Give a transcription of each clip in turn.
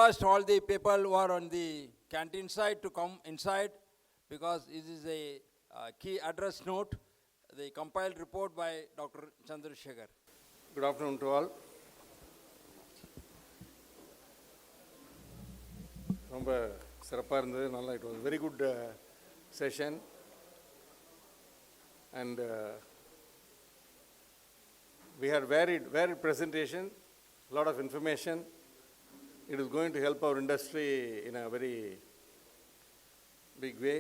request all the people who are on the canteen side to come inside, because this is a key address note, the compiled report by Dr. Chandrasekaran. Good afternoon to all. ரொம்ப சிறப்பாக இருந்தது, நல்லா. It was a very good session, and we had varied presentation, a lot of information. It is going to help our industry in a very big way.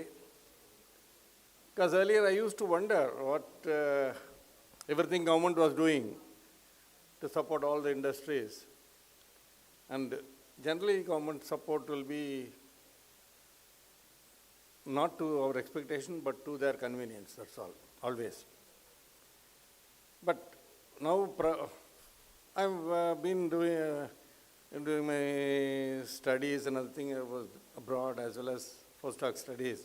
Because earlier I used to wonder what everything government was doing to support all the industries. And generally government support will be not to our expectation but to their convenience, that's all, always. But now I've been doing my studies and other thing. I was abroad as well as postdoc studies.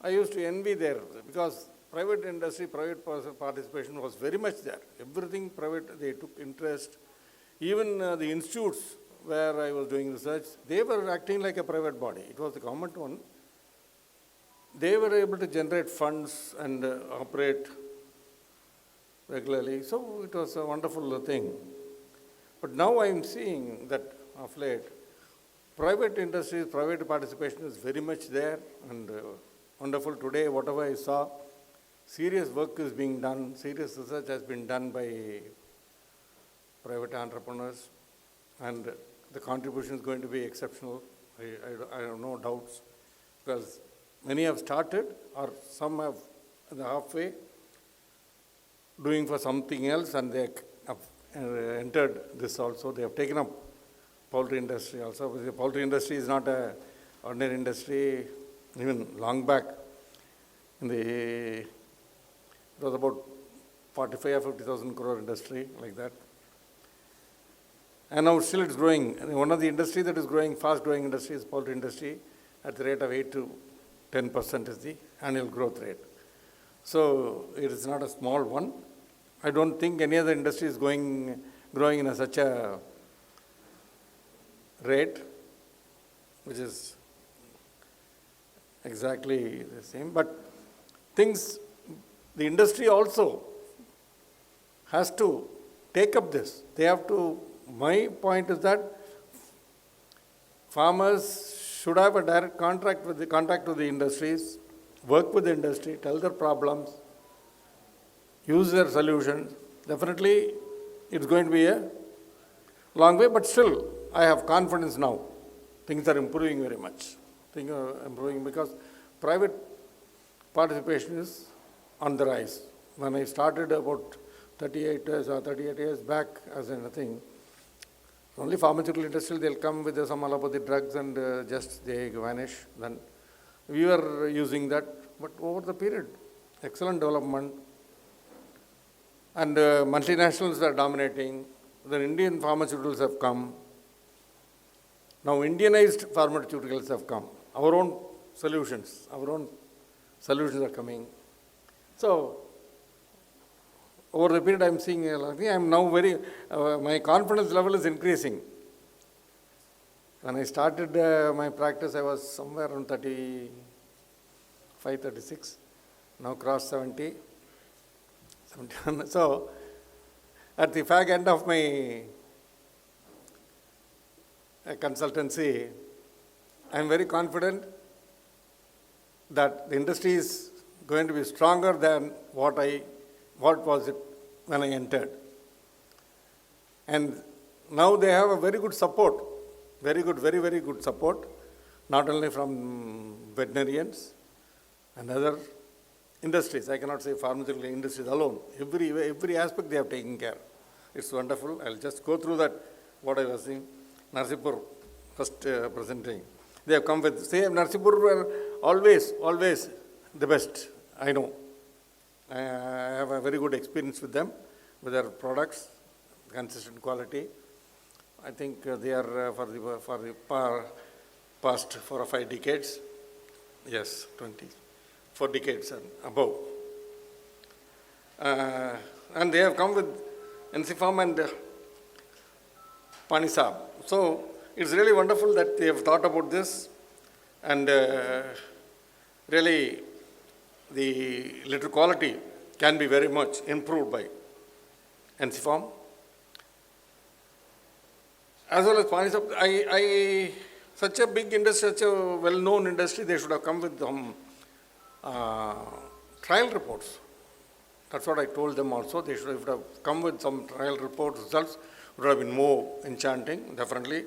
I used to envy there, because private industry, private participation was very much there. Everything private, they took interest. Even the institutes where I was doing research, they were acting like a private body. It was the government one. They were able to generate funds and operate regularly. So it was a wonderful thing. But now I am seeing that of late, private industries, private participation is very much there, and wonderful. Today, whatever I saw, serious work is being done, serious research has been done by private entrepreneurs, and the contribution is going to be exceptional. I have no doubts, because many have started, or some have the halfway doing for something else, and they have entered this also. They have taken up poultry industry also. But the poultry industry is not an ordinary industry. Even long back, it was about 45 or 50,000 crore industry, like that. And now still it's growing. And one of the industries that is growing, fast growing industry is poultry industry. At the rate of 8 to 10% is the annual growth rate. So it is not a small one. I don't think any other industry is growing in such a rate, which is exactly the same. But the industry also has to take up this. They have to, my point is that farmers should have a direct contact with the industries, work with the industry, tell their problems, use their solutions. Definitely it's going to be a long way, but still I have confidence now. Things are improving very much. Things are improving because private participation is on the rise. When I started about 38 years back as anything, only pharmaceutical industry, they'll come with some allopathy drugs and just they vanish. Then we were using that, but over the period, excellent development. And multinationals are dominating. The Indian pharmaceuticals have come. Now Indianized pharmaceuticals have come. Our own solutions are coming. So over the period I am seeing a lot. I am now my confidence level is increasing. When I started my practice, I was somewhere around 35, 36. Now crossed 70. 71. So at the fag end of my consultancy, I am very confident that the industry is going to be stronger than what was it when I entered. And now they have a very good support, very good support, not only from veterinarians and other industries. I cannot say pharmaceutical industries alone. Every aspect they have taken care. It's wonderful. I'll just go through that, what I was saying. Narsipur, first presenting. They have come with, say, Narsipur were always the best, I know. I have a very good experience with them, with their products, consistent quality. I think they are for the past 4 or 5 decades. Yes, 4 decades and above. And they have come with NC Farm and Panisab. So it's really wonderful that they have thought about this, and really the litter quality can be very much improved by NC-Farm. As well as Panisap, such a big industry, such a well-known industry, they should have come with some trial reports. That's what I told them also. They should have come with some trial report results. Would have been more enchanting, definitely.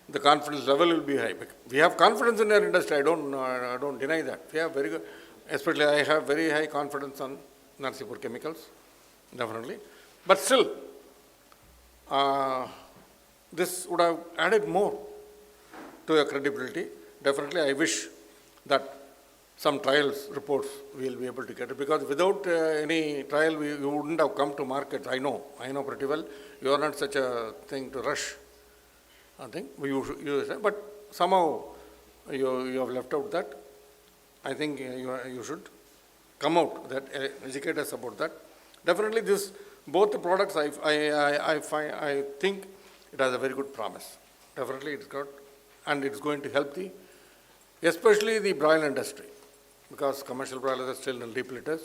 The confidence level will be high. We have confidence in our industry. I don't deny that. We have very good, especially I have very high confidence on Narsipur chemicals, definitely. But still, this would have added more to your credibility. Definitely, I wish that some trials reports we will be able to get it, because without any trial, you wouldn't have come to market. I know pretty well. You are not such a thing to rush. I think but somehow you have left out that. I think you should come out that educate us about that. Definitely, both the products I think it has a very good promise. Definitely, it's got, and it's going to help especially the broiler industry, because commercial broilers are still in deep litters.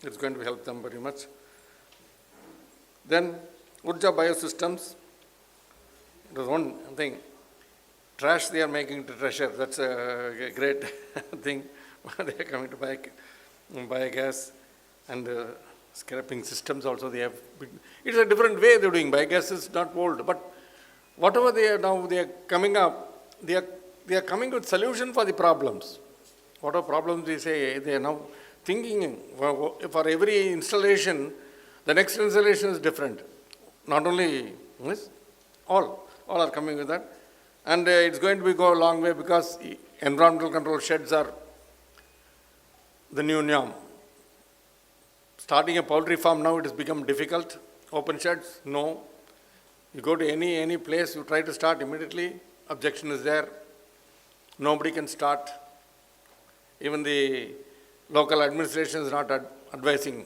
It's going to help them very much. Then Urja Biosystems. There's one thing, trash they are making to treasure. That's a great thing. They are coming to biogas and scrapping systems also. They have. It's a different way they're doing. Biogas is not old, but whatever they are coming up, they are coming with solution for the problems. Whatever problems they say, they are now thinking for every installation, the next installation is different. Not only this, all are coming with that. And it's going to go a long way, because environmental control sheds are the new norm. Starting a poultry farm now, it has become difficult. Open sheds, no. You go to any place, you try to start immediately, objection is there. Nobody can start. Even the local administration is not advising.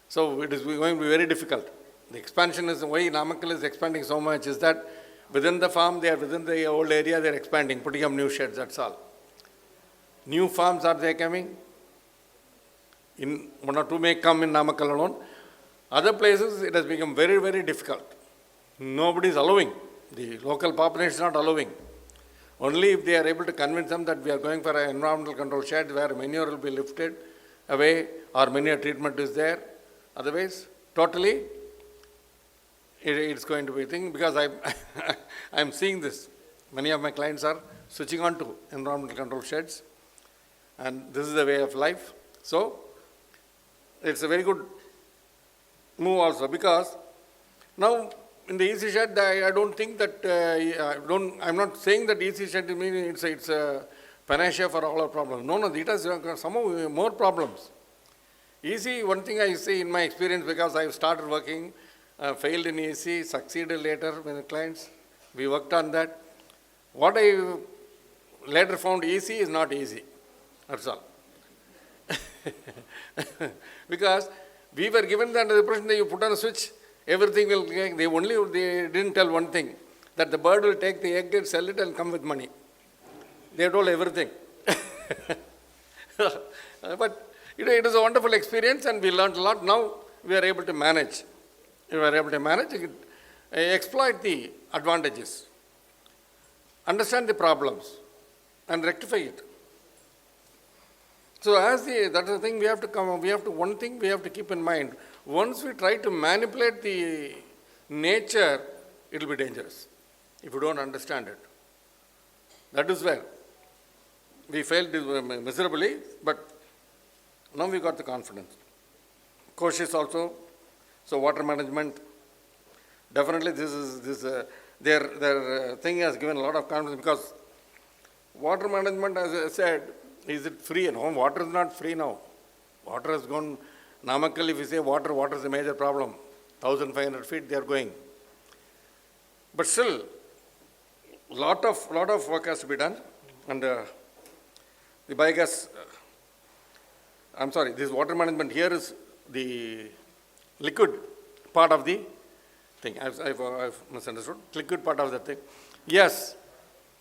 So it is going to be very difficult. The expansion is, why Namakkal is expanding so much is that within the farm, they are within the old area, they are expanding, putting up new sheds, that's all. New farms are they coming? In 1 or 2 may come in Namakkal alone. Other places, it has become very, very difficult. Nobody is allowing. The local population is not allowing. Only if they are able to convince them that we are going for an environmental control shed where manure will be lifted away or manure treatment is there. Otherwise, totally, it's going to be a thing, because I'm seeing this. Many of my clients are switching on to environmental control sheds, and this is the way of life. So, it's a very good move also, because now in the EC shed, I don't think that, I'm not saying that EC shed means it's a panacea for all our problems. No, it has some more problems. EC, one thing I see in my experience, because I've started working, failed in EC, succeeded later with the clients, we worked on that. What I later found, EC is not easy, that's all. Because we were given the impression that you put on a switch, everything will, they didn't tell one thing, that the bird will take the egg and sell it and come with money. They told everything. But it is a wonderful experience, and we learned a lot. Now we are able to manage. We are able to manage, exploit the advantages, understand the problems, and rectify it. So that's the thing we have to one thing we have to keep in mind. Once we try to manipulate the nature, it will be dangerous if you don't understand it. That is where we failed miserably, but now we got the confidence. Cautious also. So water management, definitely their thing has given a lot of confidence, because water management, as I said, is it free? No, water is not free now. Water has gone, Namakkal, if you say water is a major problem. 1,500 feet they are going. But still, lot of work has to be done. And the biogas, this water management here is the liquid part of the thing. I've misunderstood. Liquid part of the thing. Yes,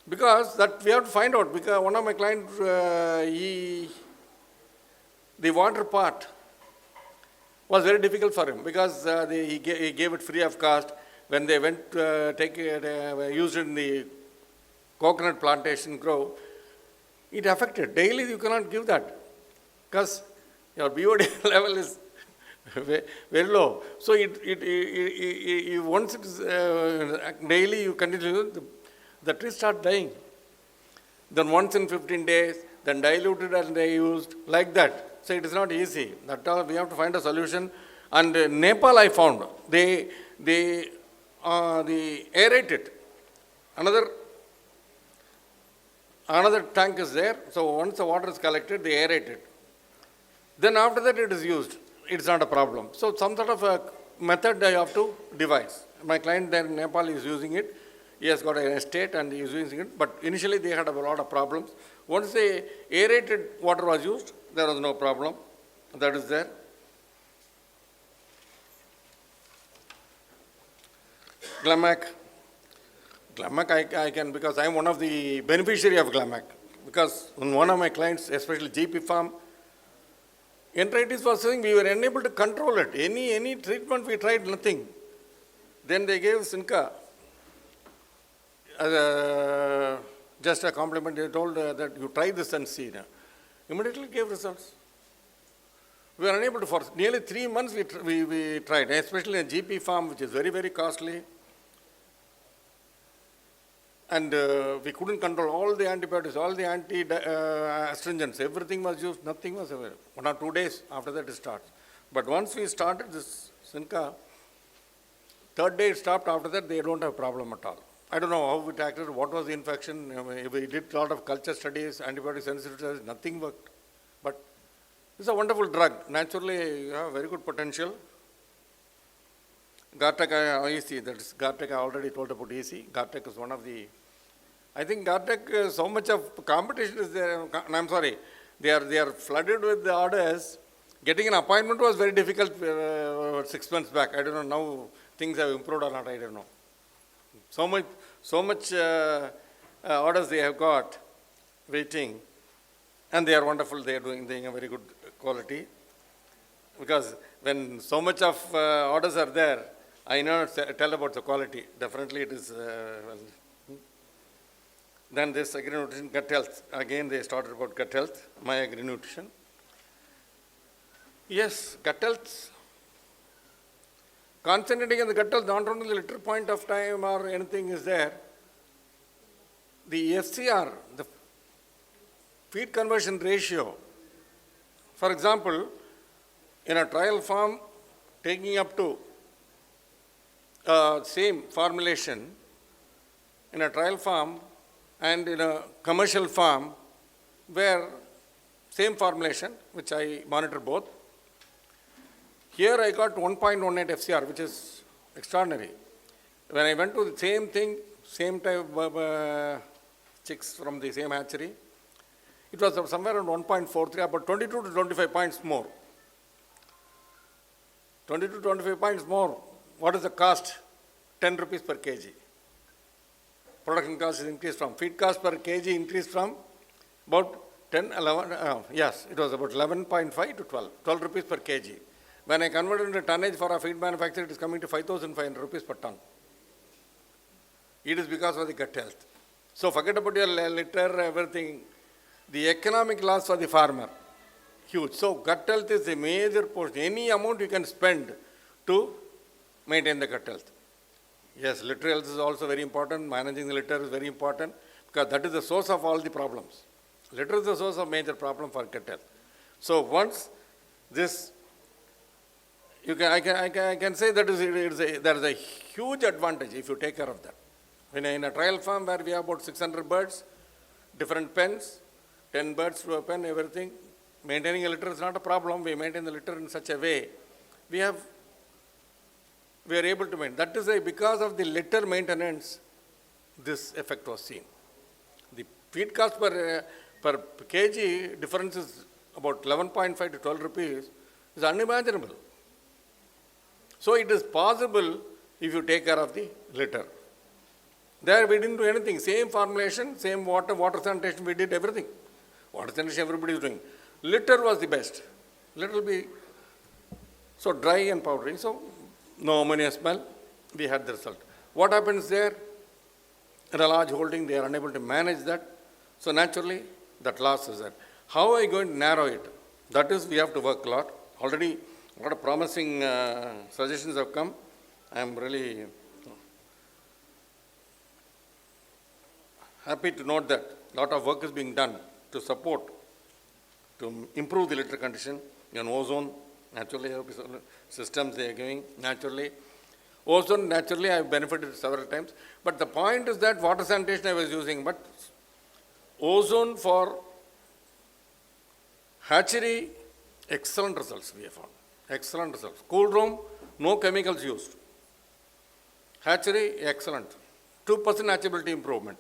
because that we have to find out. Because one of my clients, the water part was very difficult for him because he gave it free of cost. When they went take it, used it in the coconut plantation grow, it affected. Daily you cannot give that because your BOD level is very low. So once it is daily you continue, the tree start dying. Then once in 15 days, then diluted and they used like that. So it is not easy. That we have to find a solution. And Nepal I found they aerate it. Another tank is there. So once the water is collected, they aerate it. Then after that it is used. It's not a problem. So some sort of a method I have to devise. My client there in Nepal is using it. He has got an estate and he is using it. But initially they had a lot of problems. Once the aerated water was used, there was no problem. That is there. Glamac. Glamac I can, because I am one of the beneficiary of Glamac. Because in one of my clients, especially GP farm, enteritis was saying we were unable to control it. Any treatment we tried, nothing. Then they gave Sinca as just a compliment. They told that you try this and see. Immediately gave results. We were unable to force. Nearly 3 months we tried, especially a GP farm, which is very, very costly. And we couldn't control all the antibiotics, all the astringents, everything was used, nothing was available. 1 or 2 days after that it starts. But once we started this Sinca, 3rd day it stopped, after that they don't have problem at all. I don't know how it acted, what was the infection. We did a lot of culture studies, antibiotic sensitivity, nothing worked. But it's a wonderful drug. Naturally, you have very good potential. AgrowTech EC, that is AgrowTech, I already told about EC. AgrowTech is one of the, I think AgrowTech, so much of competition is there. I'm sorry, they are flooded with the orders. Getting an appointment was very difficult 6 months back. I don't know now things have improved or not, I don't know. So much orders they have got waiting, and they are wonderful. They are doing a very good quality. Because when so much of orders are there, I know tell about the quality. Definitely it is. Then this agri-nutrition, gut health. Again they started about gut health, my agri-nutrition. Yes, gut health. Concentrating on the gut health, not only the liter point of time or anything is there. The FCR, the feed conversion ratio. For example, in a trial farm, taking up to same formulation in a trial farm and in a commercial farm where same formulation, which I monitor both. Here I got 1.18 FCR, which is extraordinary. When I went to the same thing, same type of chicks from the same hatchery, it was somewhere around 1.43, about 22 to 25 points more. 22 to 25 points more. What is the cost? 10 rupees per kg. Production cost is increased from, feed cost per kg increased from about 10, 11, yes, it was about 11.5 to 12 rupees per kg. When I converted into tonnage for a feed manufacturer, it is coming to 5,500 rupees per ton. It is because of the gut health. So forget about your litter, everything. The economic loss for the farmer, huge. So gut health is a major portion. Any amount you can spend to maintain the gut health. Yes, litter health is also very important. Managing the litter is very important because that is the source of all the problems. Litter is the source of major problem for gut health. So once this, I can say that there is a huge advantage if you take care of that. In a trial farm where we have about 600 birds, different pens, 10 birds to a pen, everything, maintaining a litter is not a problem. We maintain the litter in such a way, we are able to maintain. That is because of the litter maintenance, this effect was seen. The feed cost per kg difference is about 11.5 to 12 rupees, is unimaginable. So it is possible if you take care of the litter. There we didn't do anything. Same formulation, same water sanitation, we did everything. Water sanitation everybody is doing. Litter was the best. Litter will be so dry and powdery, so no ammonia smell, we had the result. What happens there? In a large holding, they are unable to manage that, so naturally that loss is there. How are you going to narrow it? That is, we have to work a lot. Already a lot of promising suggestions have come. I am really happy to note that a lot of work is being done to support, to improve the litter condition in ozone. Naturally, systems they are giving naturally. Ozone, naturally, I have benefited several times. But the point is that water sanitation I was using, but ozone for hatchery, excellent results we have found. Excellent results. Cool room, no chemicals used. Hatchery, excellent. 2% hatchability improvement.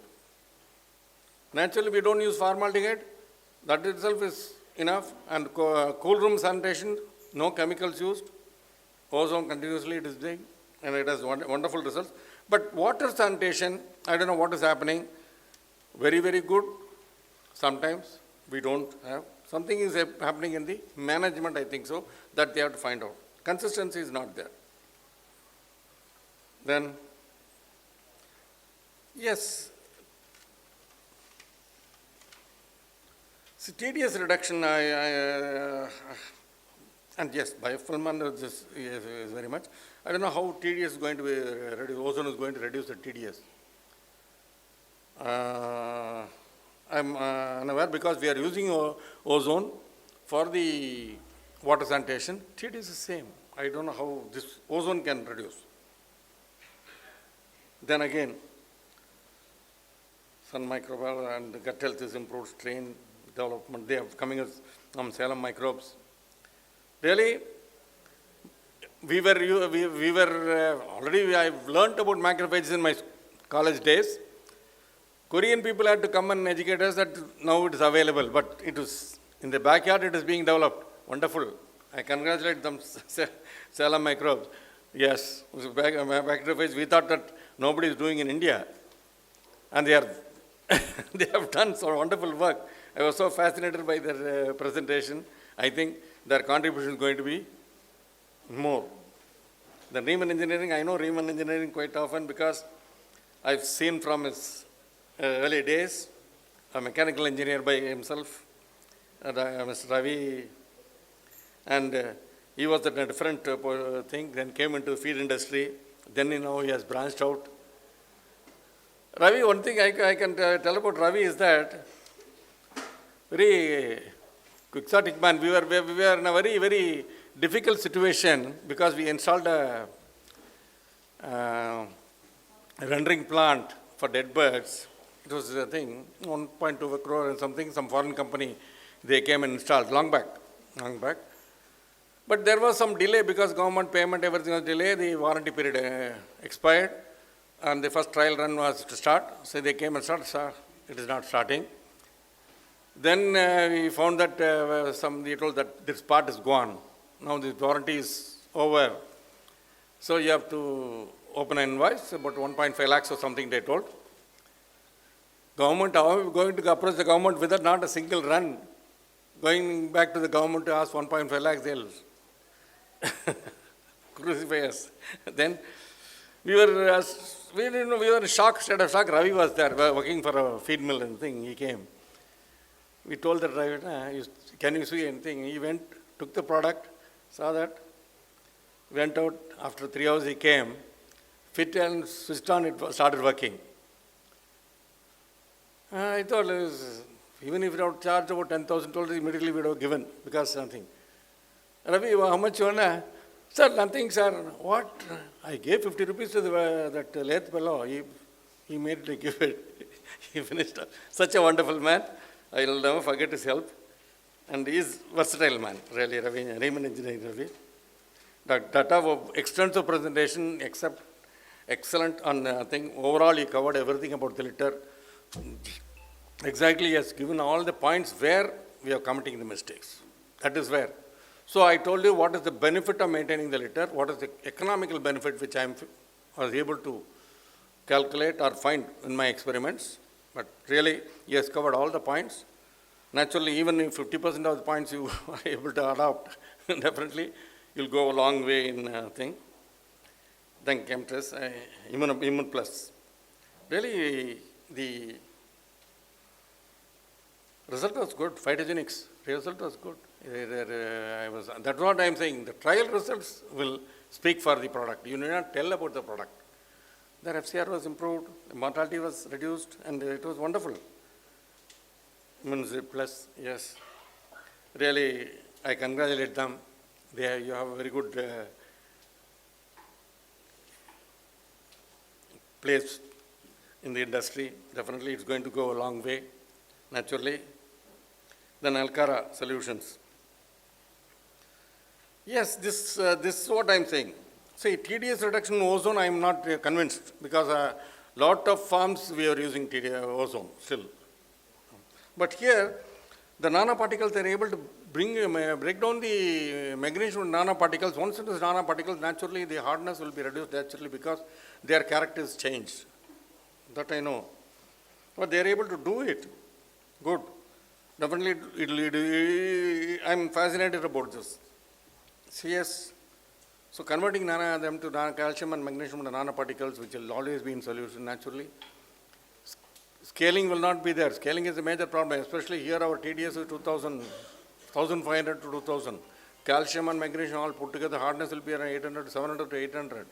Naturally, we don't use formaldehyde. That itself is enough. And cool room sanitation, no chemicals used. Ozone continuously it is doing, and it has wonderful results. But water sanitation, I don't know what is happening. Very, very good. Sometimes we don't have. Something is happening in the management, I think so, that they have to find out. Consistency is not there. Then, yes, see, TDS reduction, and yes, biofilm this is very much. I don't know how TDS is going to be reduced, ozone is going to reduce the TDS. I'm unaware because we are using ozone for the water sanitation. TDS is the same. I don't know how this ozone can reduce. Then again, sun microbial and the gut health is improved, strain development. They are coming as Salem microbes. Really, we were already, I've learned about macrophages in my college days. Korean people had to come and educate us that now it is available, but it is in the backyard, it is being developed. Wonderful. I congratulate them, Salem microbes. Yes, macrophages, we thought that nobody is doing in India. And they are, they have done so wonderful work. I was so fascinated by their presentation. I think their contribution is going to be more. The Riemann engineering, I know Riemann engineering quite often because I've seen from his early days, a mechanical engineer by himself, Mr. Ravi, and he was a different thing, then came into the feed industry, then he has branched out. Ravi, one thing I can tell about Ravi is that very quixotic man. We were in a very, very difficult situation because we installed a rendering plant for dead birds. It was a thing, 1.2 crore and something, some foreign company, they came and installed long back. But there was some delay because government payment, everything was delayed, the warranty period expired, and the first trial run was to start. So they came and started, it is not starting. Then we found that they told that this part is gone. Now the warranty is over. So you have to open an invoice, about 1.5 lakhs or something they told. Government, how are we going to approach the government without not a single run? Going back to the government to ask 1.5 lakhs, they'll crucify us. Then we were in shock, state of shock. Ravi was there working for a feed mill and thing. He came. We told the driver, can you see anything? He went, took the product, saw that, went out. After 3 hours he came, fit and switched on, it started working. I thought, even if we don't charge about 10,000, immediately we would have given because nothing. Ravi, how much you want? Sir, nothing, sir. What? I gave 50 rupees to that lathe fellow. He made me give it. He finished. Such a wonderful man. I will never forget his help. And he is versatile man, really, Ravi, Riemann engineering Ravi. That extensive presentation, except excellent on thing. Overall, he covered everything about the litter. Exactly, he has given all the points where we are committing the mistakes. That is where. So I told you what is the benefit of maintaining the litter, what is the economical benefit which I am was able to calculate or find in my experiments. But really, he has covered all the points. Naturally, even if 50% of the points you are able to adopt, definitely you'll go a long way in thing. Then chemtrails, Immun Plus. Really, the result was good. Phytogenics result was good. That's what I am saying. The trial results will speak for the product. You need not tell about the product. Their FCR was improved, mortality was reduced, and it was wonderful. Immun Plus, yes. Really, I congratulate them. You have a very good place in the industry. Definitely, it's going to go a long way, naturally. Then Alcara Solutions. Yes, this is what I am saying. See, TDS reduction in ozone, I am not convinced, because a lot of farms we are using ozone still. But here, the nanoparticles are able to break down the magnesium nanoparticles. Once it is nanoparticles, naturally the hardness will be reduced naturally because their character is changed. That I know. But they are able to do it. Good. Definitely, I am fascinated about this. CS. So converting them to calcium and magnesium to nanoparticles, which will always be in solution naturally. Scaling will not be there. Scaling is a major problem, especially here our TDS is 1,500 to 2,000. Calcium and magnesium all put together, hardness will be around 800, 700 to 800.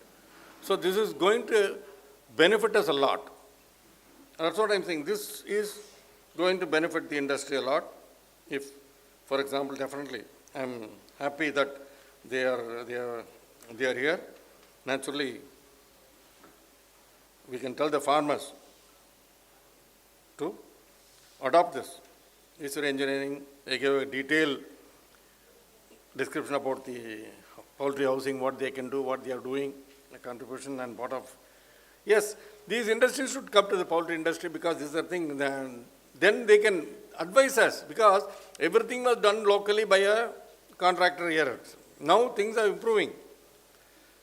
So this is going to benefit us a lot. That's what I'm saying. This is going to benefit the industry a lot. If, for example, definitely, I'm happy that they are here. Naturally, we can tell the farmers to adopt this. Research engineering, they gave a detailed description about the poultry housing, what they can do, what they are doing, the contribution and what of. Yes, these industries should come to the poultry industry because this is the thing. Then they can advise us because everything was done locally by a contractor here. Now things are improving.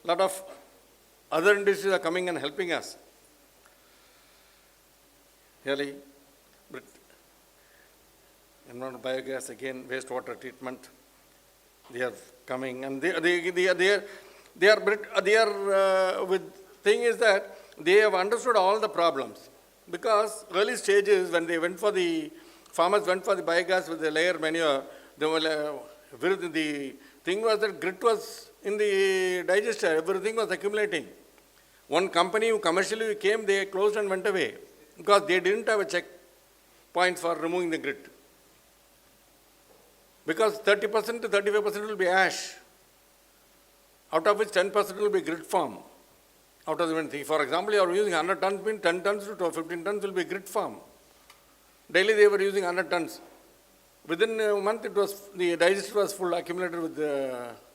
A lot of other industries are coming and helping us. Really, but environmental biogas again, wastewater treatment. They are coming, and they are with thing is that they have understood all the problems because early stages when they went for the farmers went for the biogas with the layer manure, the thing was that grit was in the digester, everything was accumulating. One company who commercially came, they closed and went away because they didn't have a check point for removing the grit. Because 30% to 35% will be ash, out of which 10% will be grit form. Out of the thing. For example, you are using 100 tons, means 10 tons to 15 tons will be grit form. Daily they were using 100 tons. Within a month, the digester was full, accumulated with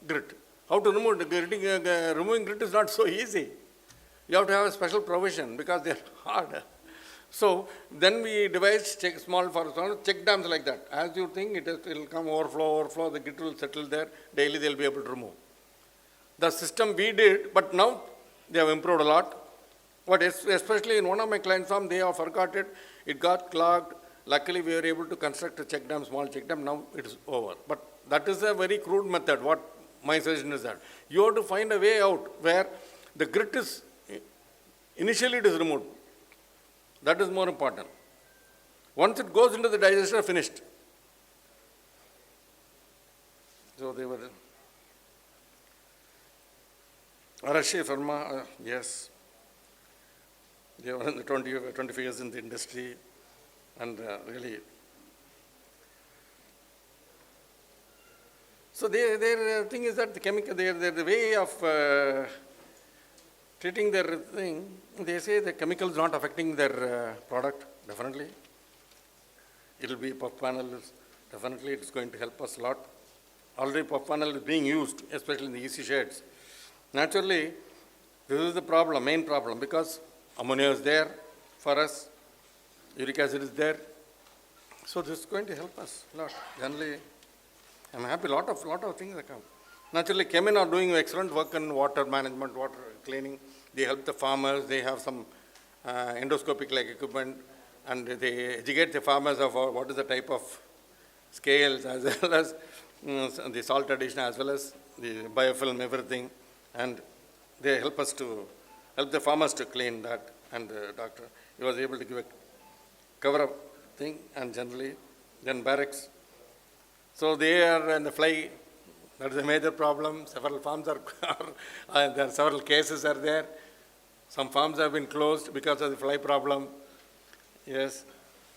grit. How to remove it? Removing grit is not so easy. You have to have a special provision because they are hard. So then we devised small check dams like that. As you think, it will come overflow, the grit will settle there. Daily they will be able to remove. The system we did, but now they have improved a lot. But especially in one of my client farms, they have forgot it. It got clogged. Luckily, we were able to construct a check dam, small check dam. Now it is over. But that is a very crude method. What my suggestion is that you have to find a way out where the grit is, initially it is removed. That is more important. Once it goes into the digester, finished. So they were. Arashi Pharma, yes. They were in the 25 years in the industry and really. So their thing is that the chemical, the way of treating their thing, they say the chemical is not affecting their product, definitely. It will be puff panels, definitely it's going to help us a lot. Already puff panel is being used, especially in the EC shades. Naturally, this is the problem, main problem, because ammonia is there for us, uric acid is there. So this is going to help us a lot. Generally, I'm happy, lot of things that come. Naturally, Chemin are doing excellent work in water management, water cleaning. they help the farmers, they have some endoscopic-like equipment, and they educate the farmers of what is the type of scales, as well as the salt addition, as well as the biofilm, everything, and they help the farmers to clean that. And doctor, he was able to give a cover-up thing, and generally, then barracks. So they are in the fly. That is a major problem. Several farms are, there are several cases are there. Some farms have been closed because of the fly problem. Yes,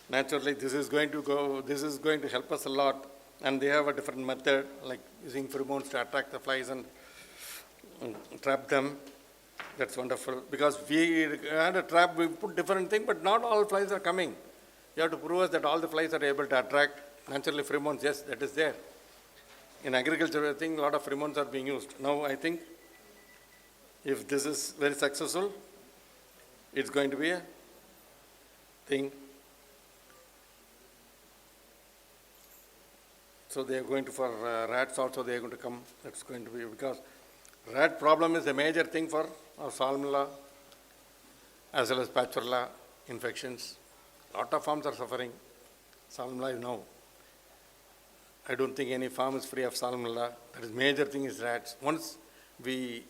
naturally this is going to help us a lot. And they have a different method, like using pheromones to attract the flies and trap them. That's wonderful. Because we had a trap, we put different things, but not all flies are coming. You have to prove us that all the flies are able to attract. Naturally, pheromones, yes, that is there. In agriculture, I think a lot of pheromones are being used. Now, I think if this is very successful, it's going to be a thing. So they are going to, for rats also, they are going to come. That's going to be, because rat problem is a major thing for our salmonella as well as Pasteurella infections. A lot of farms are suffering. Salmonella is now. I don't think any farm is free of salmonella. That is major thing is rats. Once we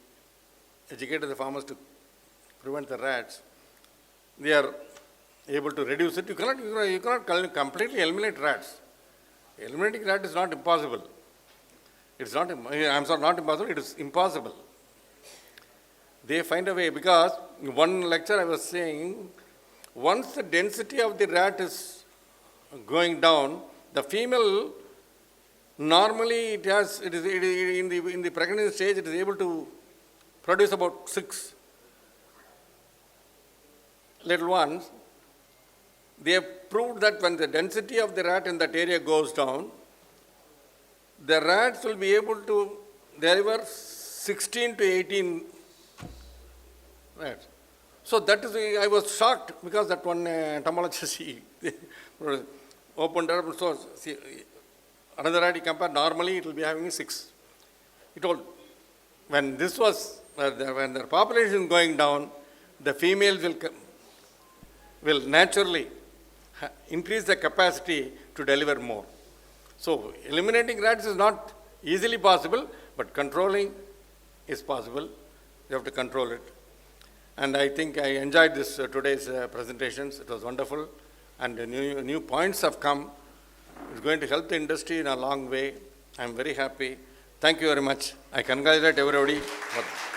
educated the farmers to prevent the rats, they are able to reduce it. You cannot completely eliminate rats. Eliminating rat is not impossible. It's not, I'm sorry, not impossible, it is impossible. They find a way, because in one lecture I was saying, once the density of the rat is going down, the female, normally it is in the pregnancy stage, it is able to produce about 6 little ones. They have proved that when the density of the rat in that area goes down, the rats will be able to deliver 16 to 18 rats. So that is, I was shocked, because that one entomologist, he opened up, so see, another rat he compared, normally it will be having 6. He told, when this was, when the population is going down, the females will naturally increase the capacity to deliver more. So eliminating rats is not easily possible, but controlling is possible. You have to control it. And I think I enjoyed this today's presentations. It was wonderful, and new points have come. It's going to help the industry in a long way. I'm very happy. Thank you very much. I congratulate everybody for this.